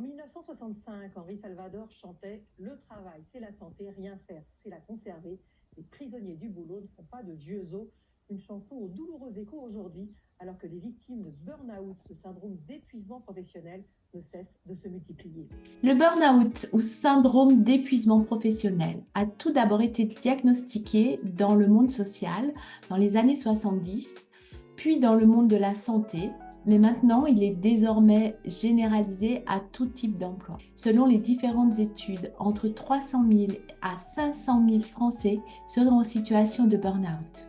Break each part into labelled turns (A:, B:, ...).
A: En 1965, Henri Salvador chantait « Le travail, c'est la santé, rien faire, c'est la conserver. Les prisonniers du boulot ne font pas de vieux os ». Une chanson au douloureux écho aujourd'hui, alors que les victimes de burn-out, ce syndrome d'épuisement professionnel, ne cessent de se multiplier.
B: Le burn-out ou syndrome d'épuisement professionnel a tout d'abord été diagnostiqué dans le monde social dans les années 70, puis dans le monde de la santé, mais maintenant il est désormais généralisé à tout type d'emploi. Selon les différentes études, entre 300 000 à 500 000 Français seraient en situation de burn-out.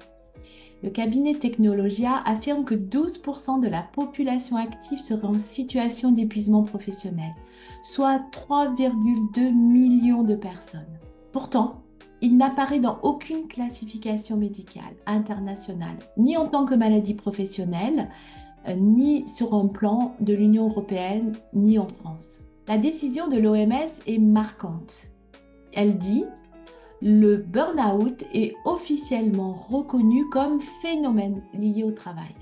B: Le cabinet Technologia affirme que 12% de la population active serait en situation d'épuisement professionnel, soit 3,2 millions de personnes. Pourtant, il n'apparaît dans aucune classification médicale internationale, ni en tant que maladie professionnelle, ni sur un plan de l'Union européenne, ni en France. La décision de l'OMS est marquante. Elle dit: le burn-out est officiellement reconnu comme phénomène lié au travail.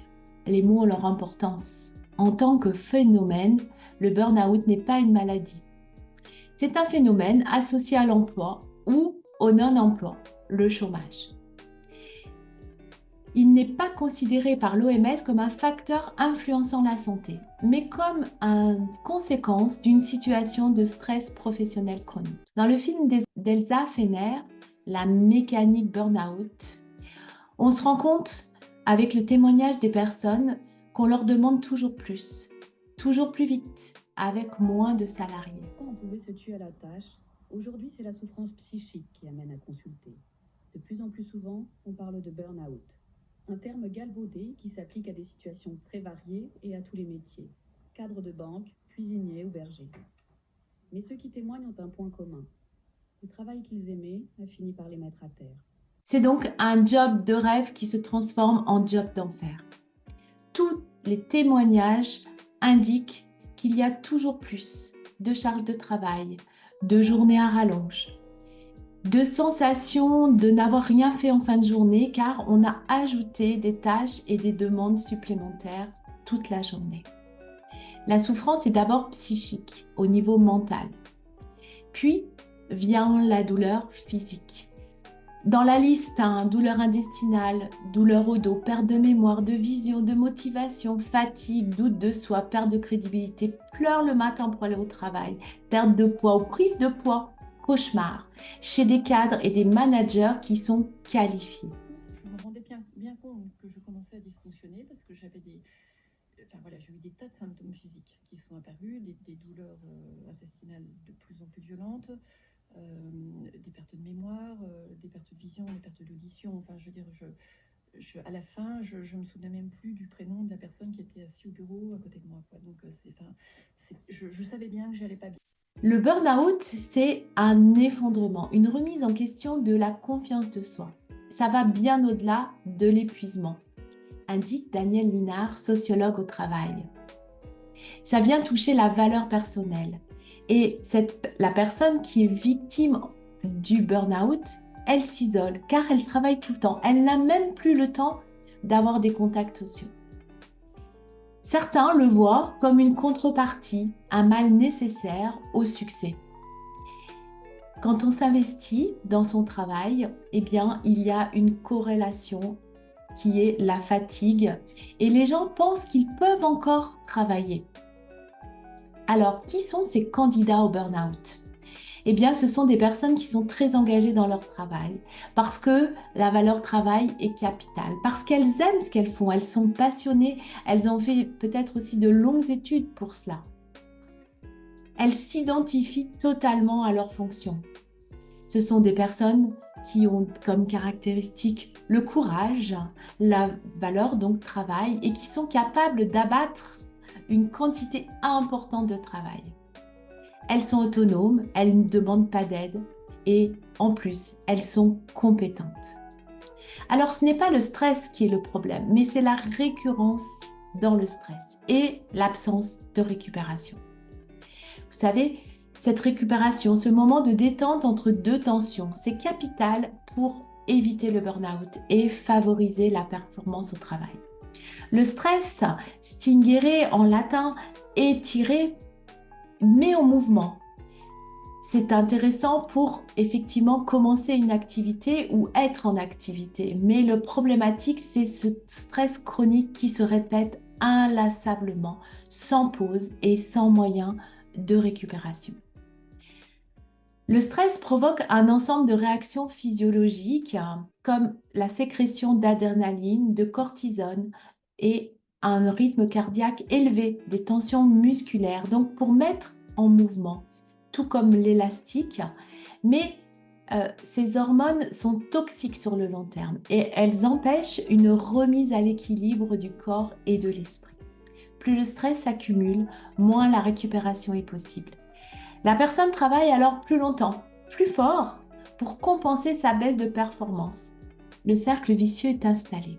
B: Les mots ont leur importance. En tant que phénomène, le burn-out n'est pas une maladie. C'est un phénomène associé à l'emploi ou au non-emploi, le chômage. Il n'est pas considéré par l'OMS comme un facteur influençant la santé, mais comme une conséquence d'une situation de stress professionnel chronique. Dans le film d'Elsa Fener, La mécanique burn-out, on se rend compte avec le témoignage des personnes qu'on leur demande toujours plus vite, avec moins de salariés.
C: On pouvait se tuer à la tâche. Aujourd'hui, c'est la souffrance psychique qui amène à consulter. De plus en plus souvent, on parle de burn-out. Un terme galvaudé qui s'applique à des situations très variées et à tous les métiers. Cadre de banque, cuisinier ou berger. Mais ceux qui témoignent ont un point commun. Le travail qu'ils aimaient a fini par les mettre à terre.
B: C'est donc un job de rêve qui se transforme en job d'enfer. Tous les témoignages indiquent qu'il y a toujours plus de charges de travail, de journées à rallonge, de sensation de n'avoir rien fait en fin de journée car on a ajouté des tâches et des demandes supplémentaires toute la journée. La souffrance est d'abord psychique, au niveau mental. Puis vient la douleur physique. Dans la liste, douleur intestinale, douleur au dos, perte de mémoire, de vision, de motivation, fatigue, doute de soi, perte de crédibilité, pleurs le matin pour aller au travail, perte de poids ou prise de poids, cauchemar, chez des cadres et des managers qui sont qualifiés.
D: Je me rendais bien compte que je commençais à dysfonctionner parce que j'ai eu des tas de symptômes physiques qui sont apparus, des douleurs intestinales de plus en plus violentes, des pertes de mémoire, des pertes de vision, des pertes d'audition. Enfin, je veux dire, à la fin, je me souvenais même plus du prénom de la personne qui était assise au bureau à côté de moi, quoi. Donc, je savais bien que j'allais pas bien.
B: Le burn-out, c'est un effondrement, une remise en question de la confiance de soi. Ça va bien au-delà de l'épuisement, indique Daniel Linard, sociologue au travail. Ça vient toucher la valeur personnelle. Et la personne qui est victime du burn-out, elle s'isole car elle travaille tout le temps. Elle n'a même plus le temps d'avoir des contacts sociaux. Certains le voient comme une contrepartie, un mal nécessaire au succès. Quand on s'investit dans son travail, eh bien, il y a une corrélation qui est la fatigue et les gens pensent qu'ils peuvent encore travailler. Alors, qui sont ces candidats au burn-out ? Eh bien, ce sont des personnes qui sont très engagées dans leur travail parce que la valeur travail est capitale, parce qu'elles aiment ce qu'elles font, elles sont passionnées, elles ont fait peut-être aussi de longues études pour cela. Elles s'identifient totalement à leur fonction. Ce sont des personnes qui ont comme caractéristique le courage, la valeur donc travail et qui sont capables d'abattre une quantité importante de travail. Elles sont autonomes, elles ne demandent pas d'aide et en plus, elles sont compétentes. Alors, ce n'est pas le stress qui est le problème, mais c'est la récurrence dans le stress et l'absence de récupération. Vous savez, cette récupération, ce moment de détente entre deux tensions, c'est capital pour éviter le burn-out et favoriser la performance au travail. Le stress, stingere en latin, étirer, met en mouvement. C'est intéressant pour effectivement commencer une activité ou être en activité. Mais le problématique, c'est ce stress chronique qui se répète inlassablement, sans pause et sans moyen de récupération. Le stress provoque un ensemble de réactions physiologiques comme la sécrétion d'adrénaline, de cortisone et un rythme cardiaque élevé, des tensions musculaires. Donc pour mettre en mouvement, tout comme l'élastique, mais ces hormones sont toxiques sur le long terme et elles empêchent une remise à l'équilibre du corps et de l'esprit. Plus le stress s'accumule, moins la récupération est possible. La personne travaille alors plus longtemps, plus fort, pour compenser sa baisse de performance. Le cercle vicieux est installé.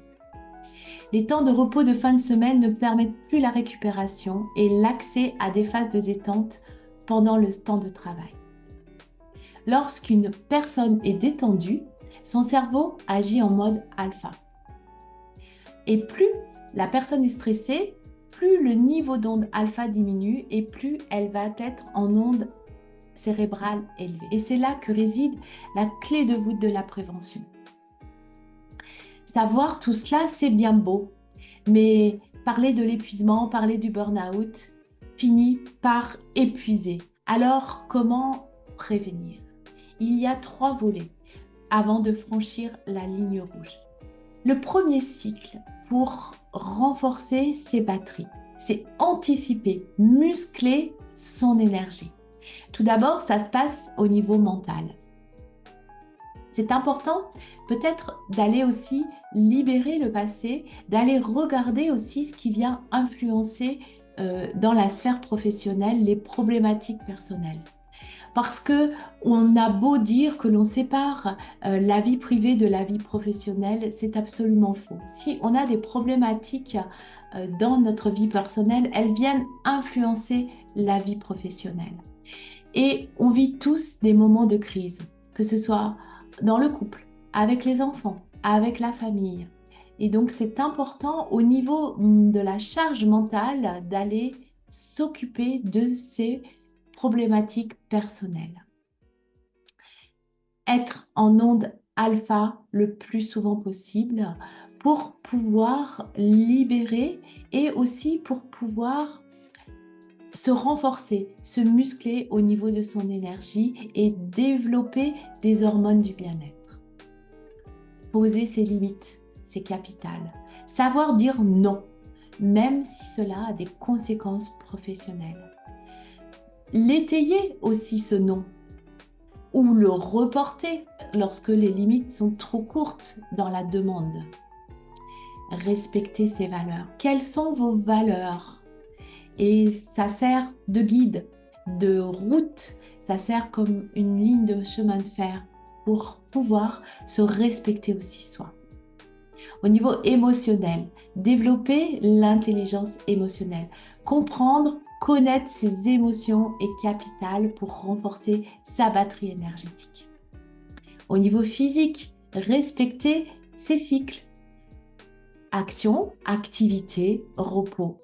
B: Les temps de repos de fin de semaine ne permettent plus la récupération et l'accès à des phases de détente pendant le temps de travail. Lorsqu'une personne est détendue, son cerveau agit en mode alpha. Et plus la personne est stressée, plus le niveau d'onde alpha diminue et plus elle va être en onde cérébrale élevée. Et c'est là que réside la clé de voûte de la prévention. Savoir tout cela, c'est bien beau, mais parler de l'épuisement, parler du burn-out finit par épuiser. Alors, comment prévenir? Il y a 3 volets avant de franchir la ligne rouge. Le premier cycle pour renforcer ses batteries, c'est anticiper, muscler son énergie. Tout d'abord, ça se passe au niveau mental. C'est important peut-être d'aller aussi libérer le passé, d'aller regarder aussi ce qui vient influencer dans la sphère professionnelle les problématiques personnelles. Parce qu'on a beau dire que l'on sépare la vie privée de la vie professionnelle, c'est absolument faux. Si on a des problématiques dans notre vie personnelle, elles viennent influencer la vie professionnelle. Et on vit tous des moments de crise, que ce soit dans le couple, avec les enfants, avec la famille. Et donc c'est important au niveau de la charge mentale d'aller s'occuper de ces problématiques personnelles. Être en onde alpha le plus souvent possible pour pouvoir libérer et aussi pour pouvoir se renforcer, se muscler au niveau de son énergie et développer des hormones du bien-être. Poser ses limites, c'est capital. Savoir dire non, même si cela a des conséquences professionnelles. L'étayer aussi ce non, ou le reporter lorsque les limites sont trop courtes dans la demande. Respecter ses valeurs. Quelles sont vos valeurs? Et ça sert de guide, de route, ça sert comme une ligne de chemin de fer pour pouvoir se respecter aussi soi. Au niveau émotionnel, développer l'intelligence émotionnelle, comprendre, connaître ses émotions est capital pour renforcer sa batterie énergétique. Au niveau physique, respecter ses cycles. Action, activité, repos.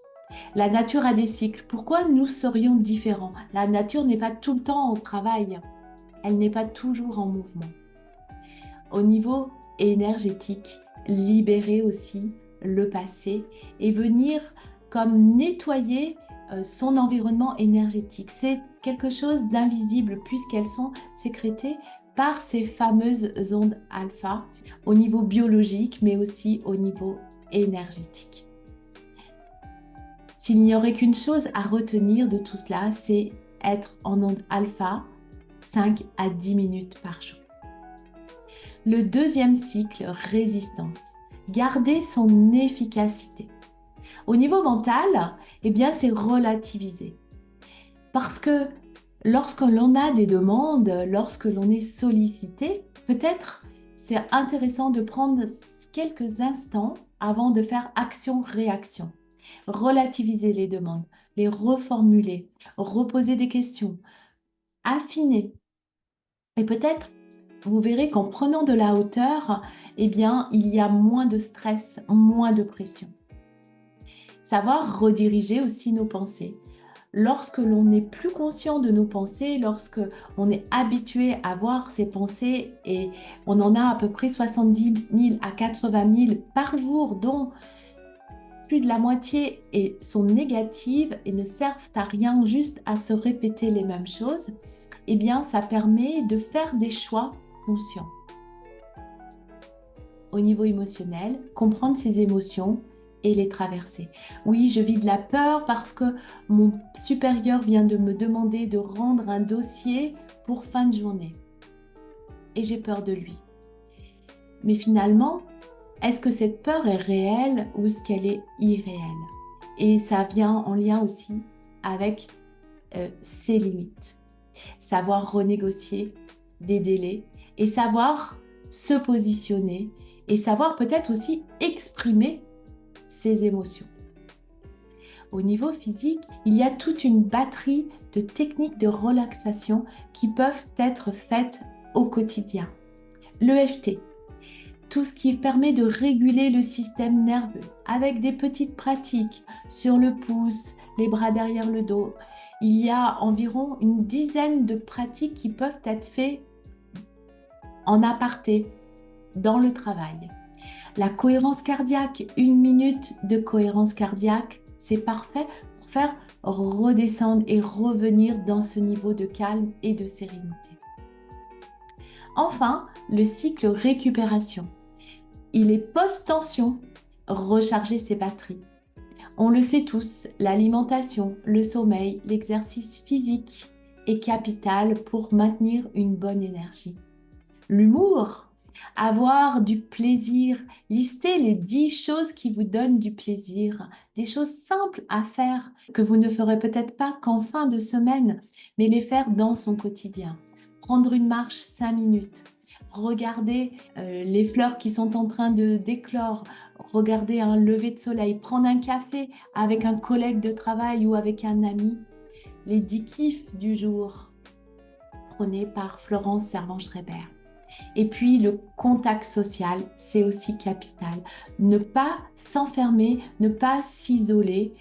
B: La nature a des cycles. Pourquoi nous serions différents? La nature n'est pas tout le temps au travail. Elle n'est pas toujours en mouvement. Au niveau énergétique, libérer aussi le passé et venir comme nettoyer son environnement énergétique. C'est quelque chose d'invisible puisqu'elles sont sécrétées par ces fameuses ondes alpha au niveau biologique mais aussi au niveau énergétique. S'il n'y aurait qu'une chose à retenir de tout cela, c'est être en onde alpha 5 à 10 minutes par jour. Le deuxième cycle, résistance. Garder son efficacité. Au niveau mental, eh bien, c'est relativiser. Parce que lorsque l'on a des demandes, lorsque l'on est sollicité, peut-être c'est intéressant de prendre quelques instants avant de faire action-réaction. Relativiser les demandes, les reformuler, reposer des questions, affiner. Et peut-être, vous verrez qu'en prenant de la hauteur, eh bien, il y a moins de stress, moins de pression. Savoir rediriger aussi nos pensées. lorsque l'on n'est plus conscient de nos pensées, lorsque on est habitué à voir ses pensées et on en a à peu près 70 000 à 80 000 par jour, dont plus de la moitié sont négatives et ne servent à rien, juste à se répéter les mêmes choses, eh bien ça permet de faire des choix conscients. Au niveau émotionnel, comprendre ses émotions et les traverser. Oui, je vis de la peur parce que mon supérieur vient de me demander de rendre un dossier pour fin de journée. Et j'ai peur de lui. Mais finalement, est-ce que cette peur est réelle ou est-ce qu'elle est irréelle? Et ça vient en lien aussi avec ses limites. Savoir renégocier des délais et savoir se positionner et savoir peut-être aussi exprimer ses émotions. Au niveau physique, il y a toute une batterie de techniques de relaxation qui peuvent être faites au quotidien. L'EFT, tout ce qui permet de réguler le système nerveux avec des petites pratiques sur le pouce, les bras derrière le dos. Il y a environ une dizaine de pratiques qui peuvent être faites en aparté dans le travail. La cohérence cardiaque, 1 minute de cohérence cardiaque, c'est parfait pour faire redescendre et revenir dans ce niveau de calme et de sérénité. Enfin, le cycle récupération. Il est post-tension, recharger ses batteries. On le sait tous, l'alimentation, le sommeil, l'exercice physique est capital pour maintenir une bonne énergie. L'humour, avoir du plaisir, listez les 10 choses qui vous donnent du plaisir, des choses simples à faire que vous ne ferez peut-être pas qu'en fin de semaine, mais les faire dans son quotidien. Prendre une marche 5 minutes, regarder les fleurs qui sont en train de d'éclore, regarder un lever de soleil, prendre un café avec un collègue de travail ou avec un ami. Les 10 kiffs du jour, prônés par Florence Servan-Schreiber. Et puis le contact social, c'est aussi capital. Ne pas s'enfermer, ne pas s'isoler,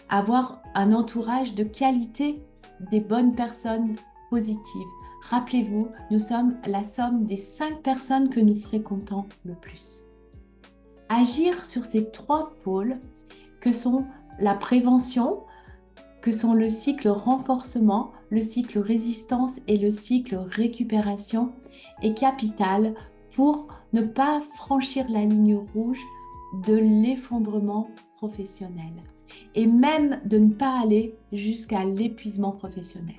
B: avoir un entourage de qualité, des bonnes personnes positives. Rappelez-vous, nous sommes la somme des 5 personnes que nous fréquentons le plus. Agir sur ces 3 pôles que sont la prévention, que sont le cycle renforcement, le cycle résistance et le cycle récupération est capital pour ne pas franchir la ligne rouge de l'effondrement professionnel et même de ne pas aller jusqu'à l'épuisement professionnel.